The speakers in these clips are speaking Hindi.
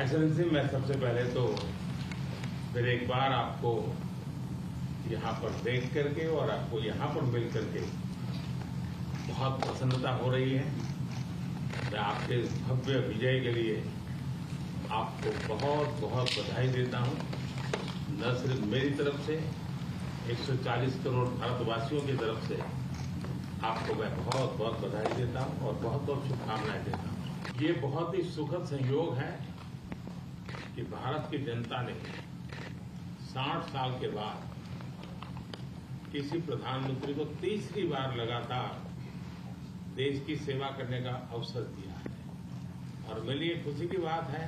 एक्सेलेंसी, मैं सबसे पहले तो फिर एक बार आपको यहाँ पर देख करके और आपको यहाँ पर मिल करके बहुत प्रसन्नता हो रही है। मैं आपके भव्य विजय के लिए आपको बहुत बहुत बधाई देता हूँ। न सिर्फ मेरी तरफ से, 140 करोड़ भारतवासियों की तरफ से आपको मैं बहुत बहुत बधाई देता हूँ और बहुत बहुत शुभकामनाएं देता हूँ। ये बहुत ही सुखद संयोग है कि भारत की जनता ने 60 साल के बाद किसी प्रधानमंत्री को तीसरी बार लगातार देश की सेवा करने का अवसर दिया है। और मेरे लिए खुशी की बात है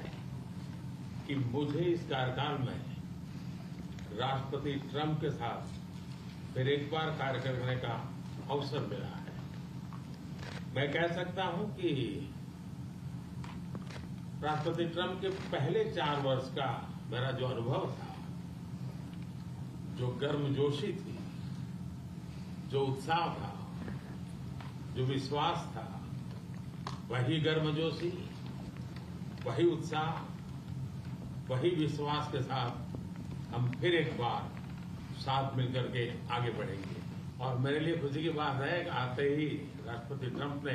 कि मुझे इस कार्यकाल में राष्ट्रपति ट्रंप के साथ फिर एक बार कार्य करने का अवसर मिला है। मैं कह सकता हूं कि राष्ट्रपति ट्रंप के पहले 4 वर्ष का मेरा जो अनुभव था, जो गर्मजोशी थी, जो उत्साह था, जो विश्वास था, वही गर्मजोशी, वही उत्साह, वही विश्वास के साथ हम फिर एक बार साथ मिलकर के आगे बढ़ेंगे। और मेरे लिए खुशी की बात है कि आते ही राष्ट्रपति ट्रंप ने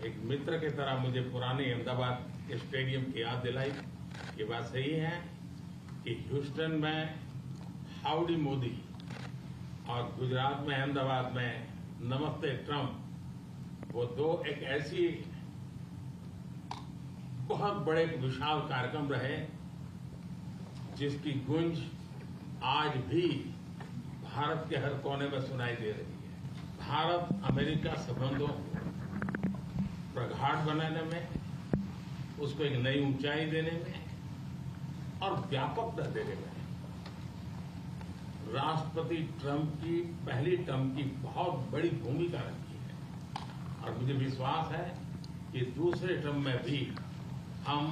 एक मित्र की तरह मुझे पुराने अहमदाबाद के स्टेडियम की याद दिलाई। ये बात सही है कि ह्यूस्टन में हाउडी मोदी और गुजरात में अहमदाबाद में नमस्ते ट्रंप, वो दो एक ऐसी बहुत बड़े विशाल कार्यक्रम रहे जिसकी गूंज आज भी भारत के हर कोने में सुनाई दे रही है। भारत अमेरिका संबंधों को प्रगाढ़ बनाने में, उसको एक नई ऊंचाई देने में और व्यापकता देने में राष्ट्रपति ट्रंप की पहली टर्म की बहुत बड़ी भूमिका रही है। और मुझे विश्वास है कि दूसरे टर्म में भी हम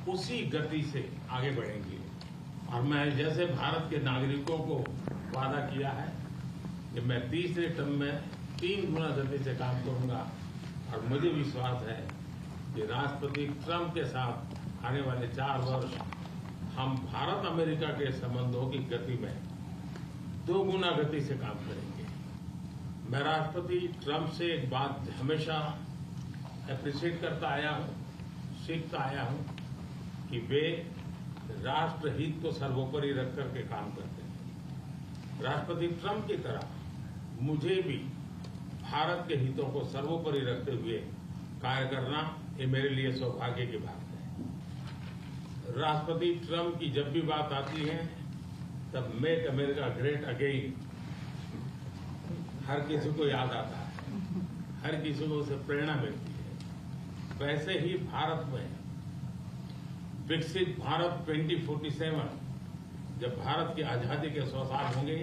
उसी गति से आगे बढ़ेंगे। और मैं जैसे भारत के नागरिकों को वादा किया है कि मैं तीसरे टर्म में 3 गुना गति से काम करूंगा। और मुझे विश्वास है कि राष्ट्रपति ट्रंप के साथ आने वाले 4 वर्ष हम भारत अमेरिका के संबंधों की गति में 2 गुना गति से काम करेंगे। मैं राष्ट्रपति ट्रंप से एक बात हमेशा एप्रिशिएट करता आया हूं, सीखता आया हूं कि वे राष्ट्रहित को सर्वोपरि रख करके काम करते हैं। राष्ट्रपति ट्रंप की तरह मुझे भी भारत के हितों को सर्वोपरि रखते हुए कार्य करना, ये मेरे लिए सौभाग्य की बात है। राष्ट्रपति ट्रंप की जब भी बात आती है तब मेक अमेरिका ग्रेट अगेन हर किसी को याद आता है, हर किसी को उससे प्रेरणा मिलती है। वैसे ही भारत में विकसित भारत 2047, जब भारत की आजादी के 100 साल होंगे,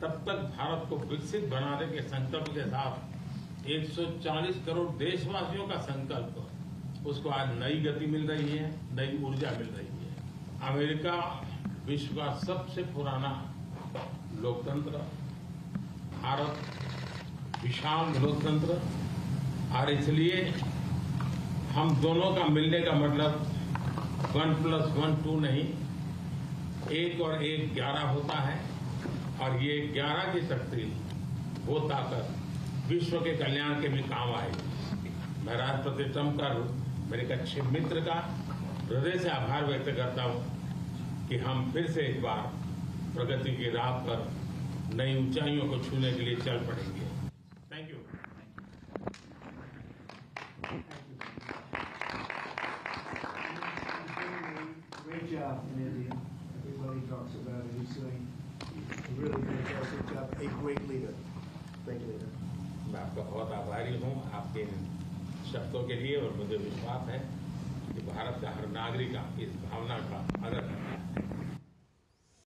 तब तक भारत को विकसित बनाने के संकल्प के साथ 140 करोड़ देशवासियों का संकल्प, उसको आज नई गति मिल रही है, नई ऊर्जा मिल रही है। अमेरिका विश्व का सबसे पुराना लोकतंत्र, भारत विशाल लोकतंत्र, और इसलिए हम दोनों का मिलने का मतलब 1+1 2 नहीं, 1 और 1 11 होता है। और ये 11 की शक्ति, वो ताकत विश्व के कल्याण के भी काम आएगी। मैं राष्ट्रपति ट्रंप का, मेरे एक अच्छे मित्र का हृदय से आभार व्यक्त करता हूं कि हम फिर से एक बार प्रगति की राह पर नई ऊंचाइयों को छूने के लिए चल पड़ेंगे। Thank you. Great job in India. Everybody talks about it. He's doing a really fantastic job. A great leader. Great leader. मैं आपका बहुत आभारी हूं आपके इन शब्दों के लिए। और मुझे विश्वास है कि भारत का हर नागरिक इस भावना का आदर करता है।